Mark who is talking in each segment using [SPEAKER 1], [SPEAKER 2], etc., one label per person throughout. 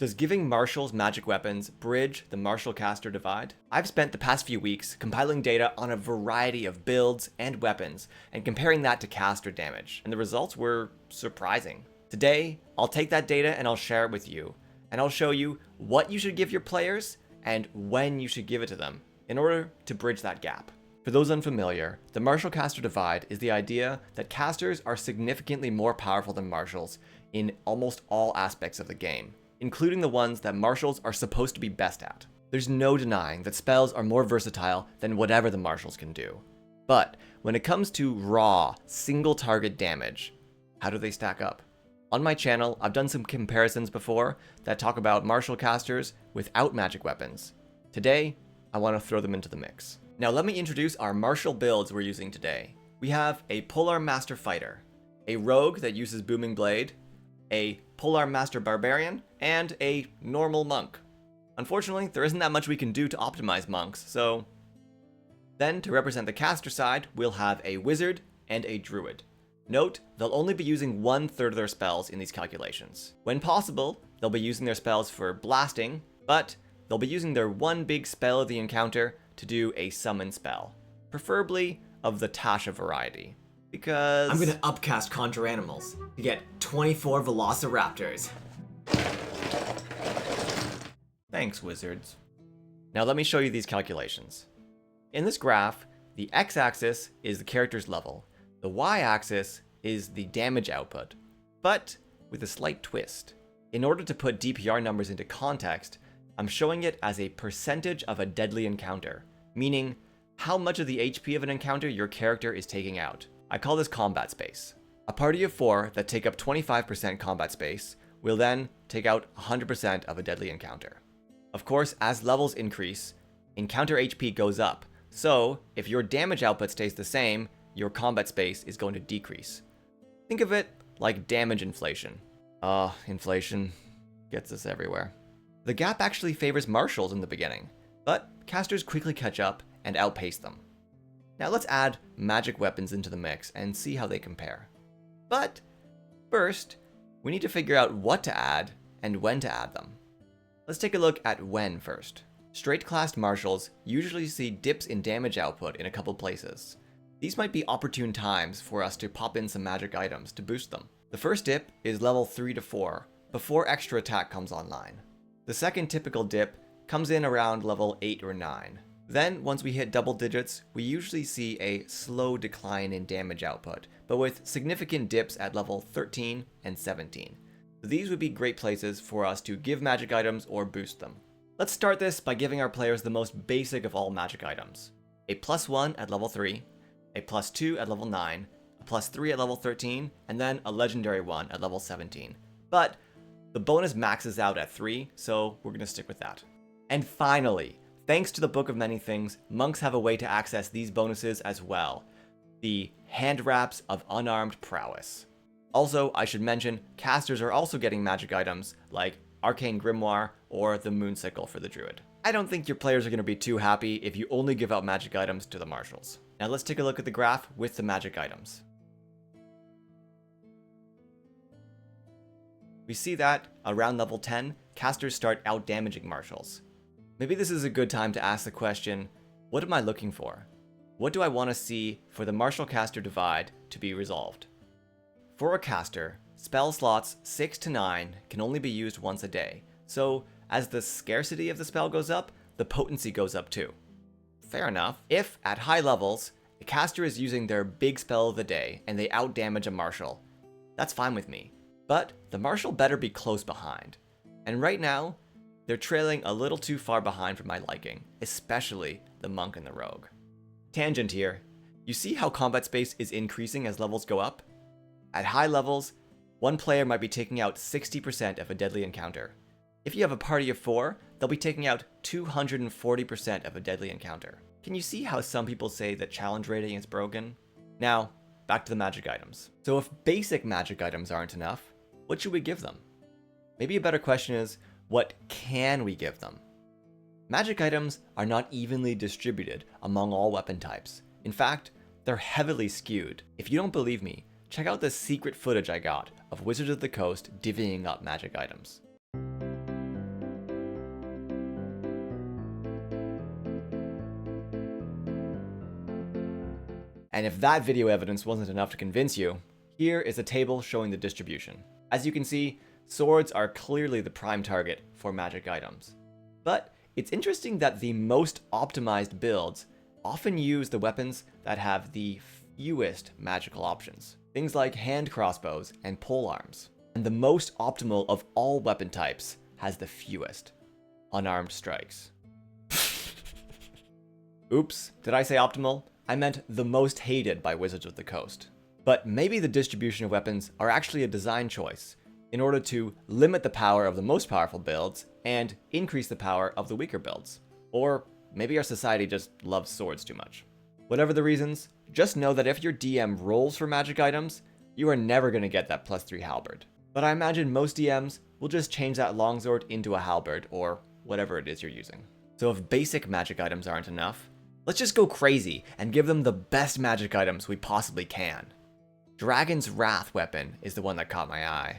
[SPEAKER 1] Does giving marshals magic weapons bridge the marshal-caster divide? I've spent the past few weeks compiling data on a variety of builds and weapons and comparing that to caster damage, and the results were surprising. Today, I'll take that data and I'll share it with you, and I'll show you what you should give your players and when you should give it to them in order to bridge that gap. For those unfamiliar, the marshal-caster divide is the idea that casters are significantly more powerful than marshals in almost all aspects of the game, including the ones that marshals are supposed to be best at. There's no denying that spells are more versatile than whatever the marshals can do. But when it comes to raw, single target damage, how do they stack up? On my channel, I've done some comparisons before that talk about martial casters without magic weapons. Today, I want to throw them into the mix. Now let me introduce our martial builds we're using today. We have a Polearm Master Fighter, a Rogue that uses Booming Blade, a Polearm Master Barbarian, and a normal monk. Unfortunately, there isn't that much we can do to optimize monks, so... Then, to represent the caster side, we'll have a wizard and a druid. Note, they'll only be using 1/3 of their spells in these calculations. When possible, they'll be using their spells for blasting, but they'll be using their one big spell of the encounter to do a summon spell, preferably of the Tasha variety. Because
[SPEAKER 2] I'm gonna upcast Conjure Animals to get 24 Velociraptors.
[SPEAKER 1] Thanks, wizards. Now let me show you these calculations. In this graph, the x-axis is the character's level, the y-axis is the damage output, but with a slight twist. In order to put DPR numbers into context, I'm showing it as a percentage of a deadly encounter, meaning how much of the HP of an encounter your character is taking out. I call this combat space. A party of 4 that take up 25% combat space will then take out 100% of a deadly encounter. Of course, as levels increase, encounter HP goes up, so if your damage output stays the same, your combat space is going to decrease. Think of it like damage inflation. Inflation gets us everywhere. The gap actually favors marshals in the beginning, but casters quickly catch up and outpace them. Now let's add magic weapons into the mix and see how they compare. But first, we need to figure out what to add and when to add them. Let's take a look at when first. Straight-classed marshals usually see dips in damage output in a couple places. These might be opportune times for us to pop in some magic items to boost them. The first dip is level 3 to 4, before extra attack comes online. The second typical dip comes in around level 8 or 9. Then, once we hit double digits, we usually see a slow decline in damage output, but with significant dips at level 13 and 17. So these would be great places for us to give magic items or boost them. Let's start this by giving our players the most basic of all magic items. A +1 at level 3, a +2 at level 9, a +3 at level 13, and then a legendary one at level 17. But the bonus maxes out at 3, so we're going to stick with that. And finally, thanks to the Book of Many Things, monks have a way to access these bonuses as well. The Hand Wraps of Unarmed Prowess. Also, I should mention, casters are also getting magic items like Arcane Grimoire or the Moonsickle for the Druid. I don't think your players are going to be too happy if you only give out magic items to the marshals. Now let's take a look at the graph with the magic items. We see that around level 10, casters start out-damaging marshals. Maybe this is a good time to ask the question, what am I looking for? What do I want to see for the marshal-caster divide to be resolved? For a caster, spell slots 6 to 9 can only be used once a day, so as the scarcity of the spell goes up, the potency goes up too. Fair enough. If, at high levels, a caster is using their big spell of the day and they out-damage a marshal, that's fine with me. But the marshal better be close behind. And right now, they're trailing a little too far behind for my liking, especially the monk and the rogue. Tangent here. You see how combat space is increasing as levels go up? At high levels, one player might be taking out 60% of a deadly encounter. If you have a party of 4, they'll be taking out 240% of a deadly encounter. Can you see how some people say that challenge rating is broken? Now, back to the magic items. So if basic magic items aren't enough, what should we give them? Maybe a better question is, what can we give them? Magic items are not evenly distributed among all weapon types. In fact, they're heavily skewed. If you don't believe me, check out the secret footage I got of Wizards of the Coast divvying up magic items. And if that video evidence wasn't enough to convince you, here is a table showing the distribution. As you can see, swords are clearly the prime target for magic items. But it's interesting that the most optimized builds often use the weapons that have the fewest magical options. Things like hand crossbows and polearms. And the most optimal of all weapon types has the fewest: unarmed strikes. Oops, did I say optimal? I meant the most hated by Wizards of the Coast. But maybe the distribution of weapons are actually a design choice in order to limit the power of the most powerful builds and increase the power of the weaker builds. Or maybe our society just loves swords too much. Whatever the reasons, just know that if your DM rolls for magic items, you are never going to get that +3 halberd. But I imagine most DMs will just change that longsword into a halberd or whatever it is you're using. So if basic magic items aren't enough, let's just go crazy and give them the best magic items we possibly can. Dragon's Wrath weapon is the one that caught my eye.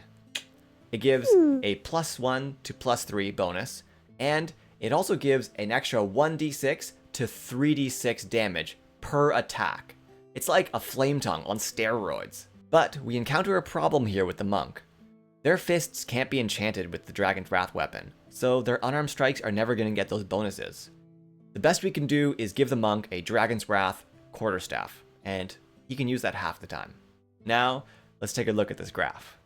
[SPEAKER 1] It gives a +1 to +3 bonus, and it also gives an extra 1d6 to 3d6 damage per attack. It's like a flame tongue on steroids. But we encounter a problem here with the monk. Their fists can't be enchanted with the Dragon's Wrath weapon, so their unarmed strikes are never going to get those bonuses. The best we can do is give the monk a Dragon's Wrath quarterstaff, and he can use that half the time. Now, let's take a look at this graph.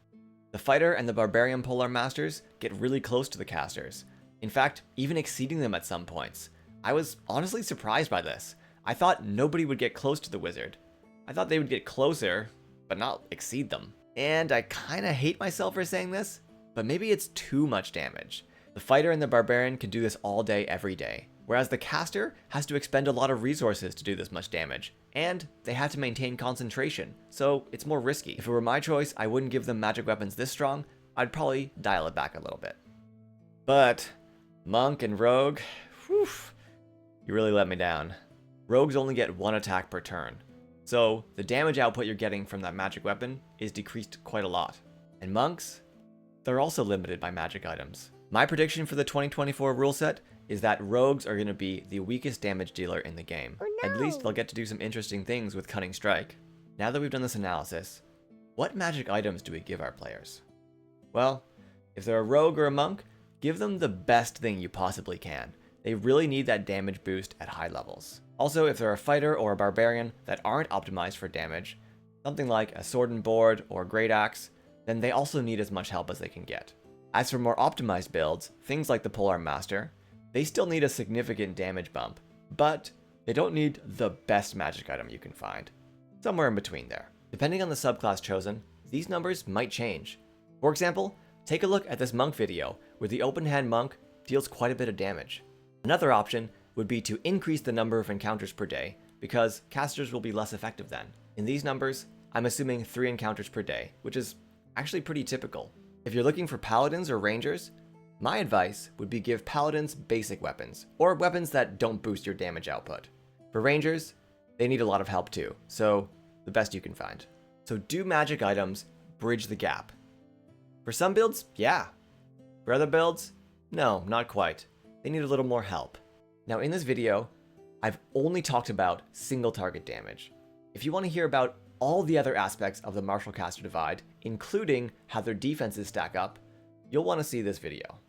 [SPEAKER 1] The fighter and the barbarian polearm masters get really close to the casters, in fact, even exceeding them at some points. I was honestly surprised by this. I thought nobody would get close to the wizard. I thought they would get closer, but not exceed them. And I kinda hate myself for saying this, but maybe it's too much damage. The fighter and the barbarian can do this all day, every day, whereas the caster has to expend a lot of resources to do this much damage, and they have to maintain concentration, so it's more risky. If it were my choice, I wouldn't give them magic weapons this strong. I'd probably dial it back a little bit. But monk and rogue, whew, you really let me down. Rogues only get 1 attack per turn, so the damage output you're getting from that magic weapon is decreased quite a lot. And monks, they're also limited by magic items. My prediction for the 2024 rule set is that rogues are going to be the weakest damage dealer in the game.
[SPEAKER 3] Oh, no.
[SPEAKER 1] At least they'll get to do some interesting things with Cunning Strike. Now that we've done this analysis, what magic items do we give our players? Well, if they're a rogue or a monk, give them the best thing you possibly can. They really need that damage boost at high levels. Also, if they're a fighter or a barbarian that aren't optimized for damage, something like a sword and board or great axe, then they also need as much help as they can get. As for more optimized builds, things like the polearm master, they still need a significant damage bump, but they don't need the best magic item you can find. Somewhere in between there. Depending on the subclass chosen, these numbers might change. For example, take a look at this monk video, where the open hand monk deals quite a bit of damage. Another option would be to increase the number of encounters per day, because casters will be less effective then. In these numbers, I'm assuming 3 encounters per day, which is actually pretty typical. If you're looking for paladins or rangers, my advice would be give paladins basic weapons, or weapons that don't boost your damage output. For rangers, they need a lot of help too, so the best you can find. So do magic items bridge the gap? For some builds, yeah. For other builds, no, not quite. They need a little more help. Now in this video, I've only talked about single target damage. If you want to hear about all the other aspects of the martial caster divide, including how their defenses stack up, you'll want to see this video.